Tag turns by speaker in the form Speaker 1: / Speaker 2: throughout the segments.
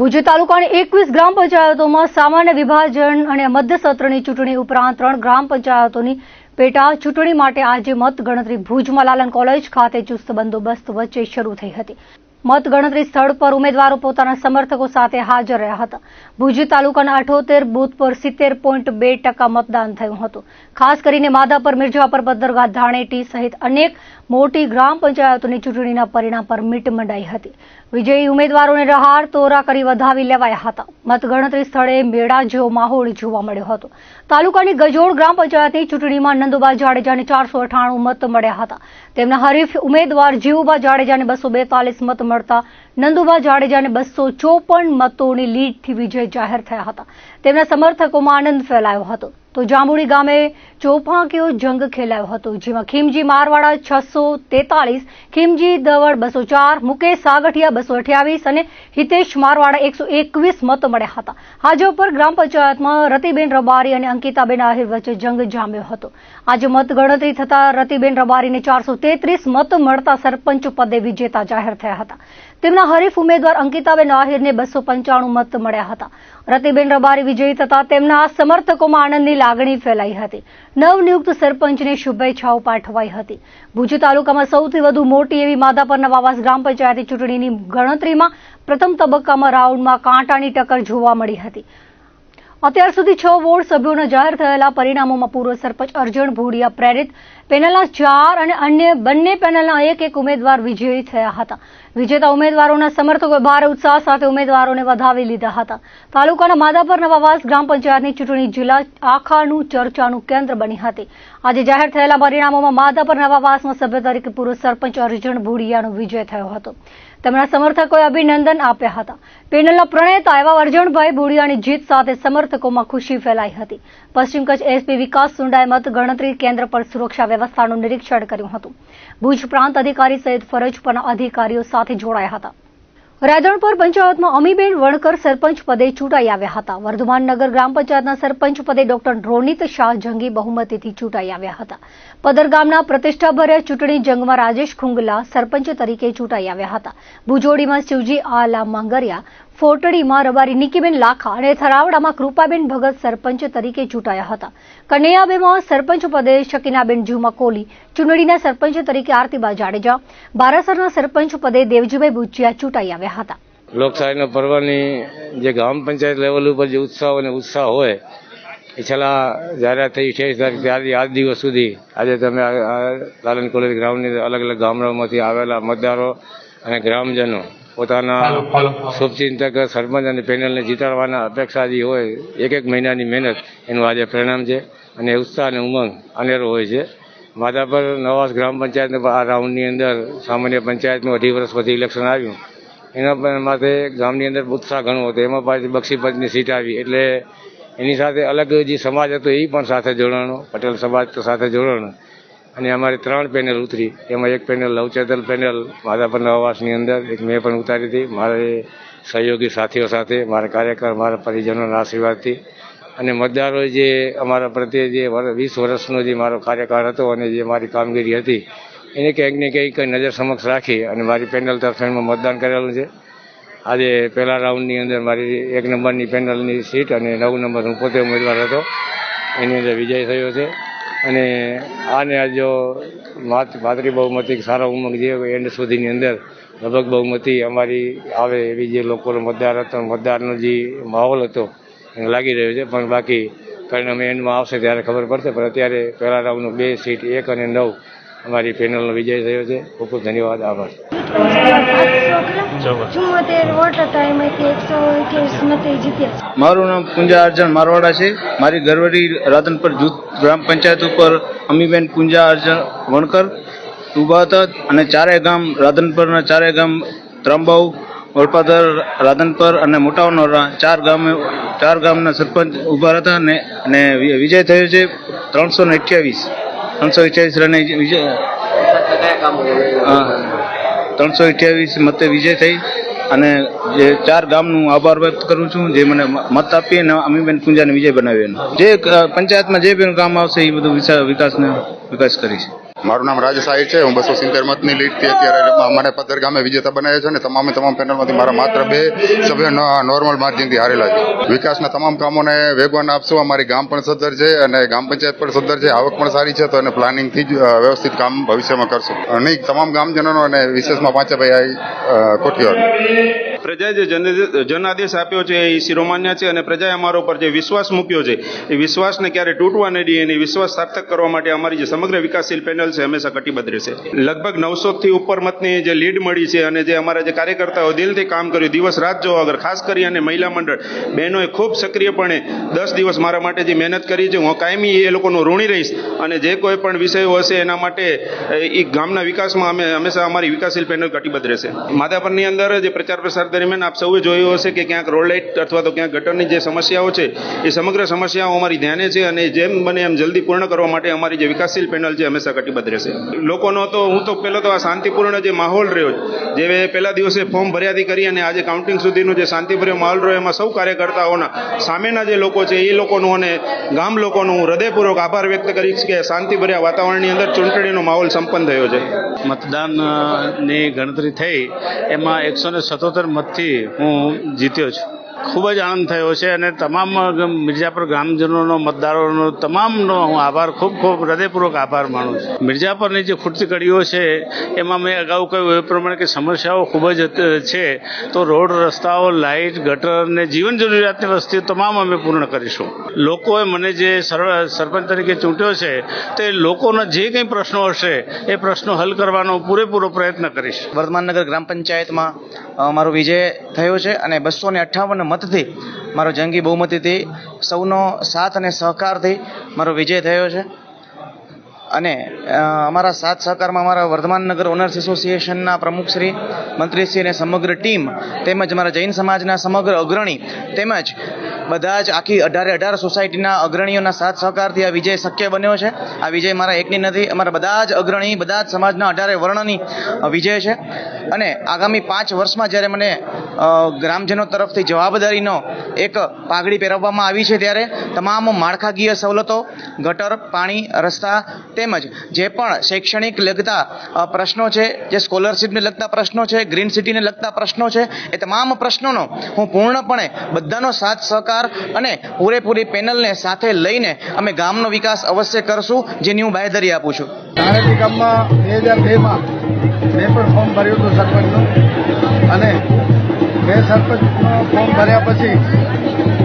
Speaker 1: ભુજ તાલુકાની 21 ગ્રામ પંચાયતોમાં સામાન્ય વિભાજન અને મધ્ય સત્રની ચૂંટણી ઉપરાંત 3 ગ્રામ પંચાયતોની પેટા ચૂંટણી માટે આજે મતગણતરી ભુજમાં લાલન કોલેજ ખાતે ચુસ્ત બંદોબસ્ત વચ્ચે શરૂ થઈ હતી। મતગણતરી સ્થળ પર ઉમેદવારો પોતાના સમર્થકો સાથે હાજર રહ્યા હતા। ભુજ તાલુકાના 78 બૂથ પર 70.2% મતદાન થયું હતું। ખાસ કરીને માધાપર, મિર્જાપર, પદ્ધરગામ, ધાણેટી સહિત અનેક મોટી ગ્રામ પંચાયતોની ચૂંટણીના પરિણામ પર મીટ મંડાઈ હતી। વિજયી ઉમેદવારોને રહાર તોરા કરી વધાવી લેવાયા હતા। મતગણતરી સ્થળે મેળા જેવો માહોલ જોવા મળ્યો હતો। તાલુકાની ગજોડ ગ્રામ પંચાયતની ચૂંટણીમાં નંદુબા જાડેજાને 498 મત મળ્યા હતા। તેમના હરીફ ઉમેદવાર જીવુબા જાડેજાને 242 મત મળતા નંદુબા જાડેજાને 254 મતોની લીડથી વિજય જાહેર થયા હતા। તેમના સમર્થકોમાં આનંદ ફેલાયો હતો। તો જાંબુડી ગામે ચોપાકીઓ જંગ ખેલાયો હતો, જેમાં ખીમજી મારવાડા 643, ખીમજી દવડ 204, મુકેશ સાગઠિયા 228 અને હિતેશ મારવાડા 121 મત મળ્યા હતા। હાજોપર ગ્રામ પંચાયતમાં રતિબેન રબારી અને અંકિતાબેન આહિર વચ્ચે જંગ જામ્યો હતો। આજે મતગણતરી થતા રતિબેન રબારીને 433 મત મળતા સરપંચ પદે વિજેતા જાહેર થયા હતા। તેમના હરીફ ઉમેદવાર અંકિતાબેન આહિરને 295 મત મળ્યા હતા। રતિબેન રબારી વિજયી થતા તેમના સમર્થકોમાં આનંદની લાગણી ફેલાઈ હતી। નવનિયુક્ત સરપંચને શુભેચ્છાઓ પાઠવાઈ હતી। ભુજ તાલુકામાં સૌથી વધુ મોટી એવી માધાપર નવાવાસ ગ્રામ પંચાયતની ચૂંટણીની ગણતરીમાં પ્રથમ તબક્કામાં રાઉન્ડમાં કાંટાની ટક્કર જોવા મળી હતી। અત્યાર સુધી 6 વોર્ડ સભ્યોના જાહેર થયેલા પરિણામોમાં પૂર્વ સરપંચ અર્જણ ભુડિયા પ્રેરિત પેનલના 4 અને અન્ય બંને પેનલના એક ઉમેદવાર વિજયી થયા હતા। વિજેતા ઉમેદવારોના સમર્થકોએ ભારે ઉત્સાહ સાથે ઉમેદવારોને વધાવી લીધા હતા। તાલુકાના માધાપર નવાવાસ ગ્રામ પંચાયતની ચૂંટણી જિલ્લા આખાનું ચર્ચાનું કેન્દ્ર બની હતી। આજે જાહેર થયેલા પરિણામોમાં માધાપર નવાવાસમાં સભ્ય તરીકે પૂર્વ સરપંચ અર્જણ ભુડિયાનો વિજય થયો હતો। તેમના સમર્થકોએ અભિનંદન આપ્યા હતા। પેનલના પ્રણેતા એવા અર્જણભાઈ ભુડિયાની જીત સાથે સમર્થકોમાં ખુશી ફેલાઈ હતી। પશ્ચિમ કચ્છ એસપી વિકાસ સુંડાએ મતગણતરી કેન્દ્ર પર સુરક્ષા વ્યવસ્થાનું નિરીક્ષણ કર્યું હતું। ભુજ પ્રાંત અધિકારી સહિત ફરજ પરના અધિકારીઓ સાથે જોડાયા હતા। રાધણપર પંચાયતમાં અમીબેન વણકર સરપંચ પદે ચૂંટાઈ આવ્યા હતા। વર્ધમાન નગર ગ્રામ પંચાયતના સરપંચ પદે ડોક્ટર રોનિત શાહ જંગી બહુમતીથી ચૂંટાઈ આવ્યા હતા। પદરગામના પ્રતિષ્ઠાભર્યા ચૂંટણી જંગમાં રાજેશ ખુંગલા સરપંચ તરીકે ચૂંટાઈ આવ્યા હતા। ભુજોડીમાં શિવજી આલા માંગરિયા, ફોટડીમાં રબારી નિકીબેન લાખા અને થરાવડામાં કૃપાબેન ભગત સરપંચ તરીકે ચૂંટાયા હતા। કનૈયાબેમાં સરપંચ પદે શકીનાબેન જુમા કોલી, ચુંડડીના સરપંચ તરીકે આરતીબા જાડેજા, બારાસરના સરપંચ પદે દેવજીભાઈ બુચિયા ચૂંટાઈ આવ્યા હતા।
Speaker 2: લોકશાહીના પર્વની જે ગ્રામ પંચાયત લેવલ ઉપર જે ઉત્સાહ હોય એ છેલ્લા જાહેરાત થઈ 28 તારીખ ત્યારથી આજ દિવસ સુધી આજે તમે લાલન કોલેજ ગ્રાઉન્ડની અલગ અલગ ગામડાઓમાંથી આવેલા મતદારો અને ગ્રામજનો પોતાના શુભચિંતક સરપંચ અને પેનલને જીતાડવાના અપેક્ષા જે હોય એક મહિનાની મહેનત એનું આજે પરિણામ છે અને ઉત્સાહ અને ઉમંગ અનેરો હોય છે। માધાપર નવાસ ગ્રામ પંચાયતના આ રાઉન્ડની અંદર સામાન્ય પંચાયતનું 2.5 વર્ષ પછી ઇલેક્શન આવ્યું, એના માટે ગામની અંદર ઉત્સાહ ઘણો હતો। એમાં પાછી બક્ષીપતની સીટ આવી એટલે એની સાથે અલગ જે સમાજ હતો એ પણ સાથે જોડાણો, પટેલ સમાજ તો સાથે જોડાણો અને અમારી 3 પેનલ ઉતરી। એમાં એક પેનલ લવચેતલ પેનલ માધાપર નવાસની અંદર એક મેં પણ ઉતારી હતી, મારે સહયોગી સાથીઓ સાથે, મારા કાર્યકર, મારા પરિજનોના આશીર્વાદથી અને મતદારો જે અમારા પ્રત્યે જે 20 વર્ષનો જે મારો કાર્યકાળ હતો અને જે મારી કામગીરી હતી એને કંઈક ને કંઈક નજર સમક્ષ રાખી અને મારી પેનલ તરફેણમાં મતદાન કરેલું છે। આજે પહેલા રાઉન્ડની અંદર મારી 1 નંબરની પેનલની સીટ અને 9 નંબર હું પોતે ઉમેદવાર હતો એની અંદર વિજય થયો છે અને આને જો માતૃ બહુમતી સારા ઉમંગ જે એન્ડ સુધીની અંદર લગભગ બહુમતી અમારી આવે એવી જે લોકોનો મતદાર હતો, મતદારનો જે માહોલ હતો એને લાગી રહ્યો છે। પણ બાકી પરિણામ એન્ડમાં આવશે ત્યારે ખબર પડશે, પણ અત્યારે પહેલા રાઉન્ડનું 2 સીટ 1 અને 9 અમારી પેનલનો વિજય થયો છે। ખૂબ ખૂબ ધન્યવાદ, આભાર।
Speaker 3: મારું નામ પુંજા અર્જણ મારવાડા છે। મારી ગરવડી રાધનપર જૂથ ગ્રામ પંચાયત ઉપર અમીબેન પુંજા અર્જણ વણકર ઉભા હતા અને 4 ગામ રાધનપરના 4 ગામ ત્રંબાઉ, વડપાદર, રાધનપર અને મોટાવનોરા 4 ગામના સરપંચ ઉભા હતા અને વિજય થયો છે 328 રને વિજય 328 મતે વિજય થઈ અને જે 4 ગામનું આભાર વ્યક્ત કરું છું જે મને મત આપી અને અમીબેન પુંજાને વિજય બનાવ્યો। જે પંચાયતમાં જે પણ કામ આવશે એ બધું વિકાસ કરી છે।
Speaker 4: મારું નામ રાજ સાહિર છે. હું 270 મતની લીડથી અત્યારે મને પદ્ધર ગામે વિજેતા બનાવ્યા છે અને તમામ પેનલમાંથી મારા માત્ર 2 સભ્યો નોર્મલ માર્જિનથી હારેલા છે. વિકાસના તમામ કામોને વેગવાન આપશું. અમારી ગામ પણ સદ્ધર છે અને ગ્રામ પંચાયત પણ સદ્ધર છે. આવક પણ સારી છે, તો એને પ્લાનિંગથી જ વ્યવસ્થિત કામ ભવિષ્યમાં કરશું. નહીં તમામ ગામજનોનો અને વિશેષમાં પાંચેભાઈ કોઠીવાર
Speaker 5: પ્રજાએ જે જનાદેશ આપ્યો છે એ શિરોમાન્ય છે અને પ્રજાએ અમારા ઉપર જે વિશ્વાસ મૂક્યો છે એ વિશ્વાસને ક્યારે તૂટવા નહીં દે. એની વિશ્વાસ સાર્થક કરવા માટે અમારી જે સમગ્ર વિકાસશીલ પેનલ છે હંમેશા કટિબદ્ધ રહેશે. લગભગ 900થી ઉપર મતની જે લીડ મળી છે અને જે અમારા જે કાર્યકર્તાઓ દિલથી કામ કર્યું, દિવસ રાત જોવા વગર, ખાસ કરી અને મહિલા મંડળ બહેનોએ ખૂબ સક્રિયપણે 10 દિવસ મારા માટે જે મહેનત કરી છે, હું કાયમી એ લોકોનું ઋણી રહીશ. અને જે કોઈ પણ વિષયો હશે એના માટે એ ગામના વિકાસમાં અમે હંમેશા અમારી વિકાસશીલ પેનલ કટિબદ્ધ રહેશે. માધાપરની અંદર જે પ્રચાર પ્રસાર દરમિયાન આપ સૌએ જોયું હશે કે ક્યાંક રોડ લાઇટ અથવા તો ક્યાંક ગટરની જે સમસ્યાઓ છે એ સમગ્ર સમસ્યાઓ અમારી ધ્યાને છે અને જેમ બને એમ જલ્દી પૂર્ણ કરવા માટે અમારી જે વિકાસશીલ પેનલ છે હંમેશા કટિબદ્ધ રહેશે. લોકોનો તો હું તો પહેલો તો આ શાંતિપૂર્ણ જે માહોલ રહ્યો જે પહેલા દિવસે ફોર્મ ભર્યાથી કરી અને આજે કાઉન્ટિંગ સુધીનો જે શાંતિભર્યો માહોલ રહ્યો, એમાં સૌ કાર્યકર્તાઓના સામેના જે લોકો છે એ લોકોનું અને ગામ લોકોનું હૃદયપૂર્વક આભાર વ્યક્ત કરીશ કે શાંતિભર્યા વાતાવરણની અંદર ચૂંટણીનો માહોલ સંપન્ન થયો છે.
Speaker 6: મતદાનની ગણતરી થઈ એમાં 177 મતથી હું જીત્યો છું. ખૂબ જ આનંદ થયો છે અને તમામ મિર્જાપુર ગ્રામજનોનો, મતદારોનો તમામનો હું આભાર ખૂબ હૃદયપૂર્વક આભાર માનું છું. મિર્જાપુરની જે ખૂટતી કડીઓ છે એમાં મેં અગાઉ કહ્યું એ પ્રમાણે કે સમસ્યાઓ ખૂબ જ છે, તો રોડ, રસ્તાઓ, લાઇટ, ગટર ને જીવન જરૂરિયાતની વસ્તુઓ તમામ અમે પૂર્ણ કરીશું. લોકોએ મને જે સરપંચ તરીકે ચૂંટ્યો છે તે લોકોના જે કંઈ પ્રશ્નો હશે એ પ્રશ્નો હલ કરવાનો પૂરેપૂરો પ્રયત્ન કરીશ.
Speaker 7: વર્ધમાનનગર ગ્રામ પંચાયતમાં મારો વિજય થયો છે અને 258 મતથી મારો જંગી બહુમતીથી સૌનો સાથ અને સહકારથી મારો વિજય થયો છે. અને અમારા સાથ સહકારમાં અમારા વર્ધમાનનગર ઓનર્સ એસોસિએશનના પ્રમુખશ્રી, મંત્રીશ્રી અને સમગ્ર ટીમ તેમજ મારા જૈન સમાજના સમગ્ર અગ્રણી તેમજ બધા જ આખી 18 સોસાયટીના અગ્રણીઓના સાથ સહકારથી આ વિજય શક્ય બન્યો છે. આ વિજય મારા એકની નથી, અમારા બધા જ અગ્રણી, બધા જ સમાજના 18 વર્ણની વિજય છે. અને આગામી 5 વર્ષમાં જ્યારે મને ગ્રામજનો તરફથી જવાબદારીનો એક પાઘડી પહેરવવામાં આવી છે ત્યારે તમામ માળખાકીય સવલતો, ગટર, પાણી, રસ્તા તેમજ જે પણ શૈક્ષણિક લગતા પ્રશ્નો છે, જે સ્કોલરશીપને લગતા પ્રશ્નો છે, ગ્રીન સિટીને લગતા પ્રશ્નો છે, એ તમામ પ્રશ્નોનો હું પૂર્ણપણે બધાનો સાથ સહકાર અને પૂરેપૂરી પેનલને સાથે લઈને અમે ગામનો વિકાસ અવશ્ય કરશું, જેની હું બાંહેધરી આપું છું.
Speaker 8: ધાણેટી ગામમાં 2002માં મેં પણ ફોર્મ ભર્યું હતું સરપંચનું અને મેં સરપંચનું ફોર્મ ભર્યા પછી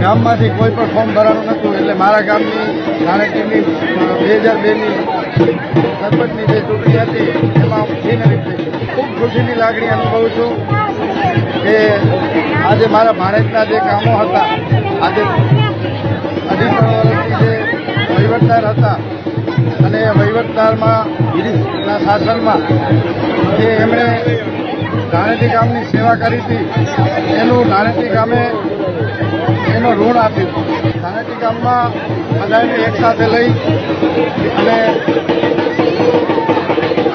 Speaker 8: ગામમાંથી કોઈ પણ ફોર્મ ભરાનું નહોતું. એટલે મારા ગામની ધાણેટીની 2002ની સરપંચની જે ચૂંટણી હતી એમાં ખૂબ ખુશીની લાગણી અનુભવું છું કે આજે મારા ભાણેજના જે કામો હતા, આજે 2.5 વર્ષથી જે વહીવટદાર હતા અને વહીવટદારમાં ગિરીશના શાસનમાં જે એમણે ધાણેટી ગામની સેવા કરી હતી એનું ધાણેટી ગામે એનું ઋણ આપ્યું. ધાણેટી ગામમાં બધાને એકસાથે લઈ અને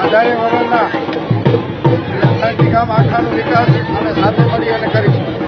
Speaker 8: 18 વર્ષના ધાણેટી ગામ આખાનો વિકાસ અને સાથે મળી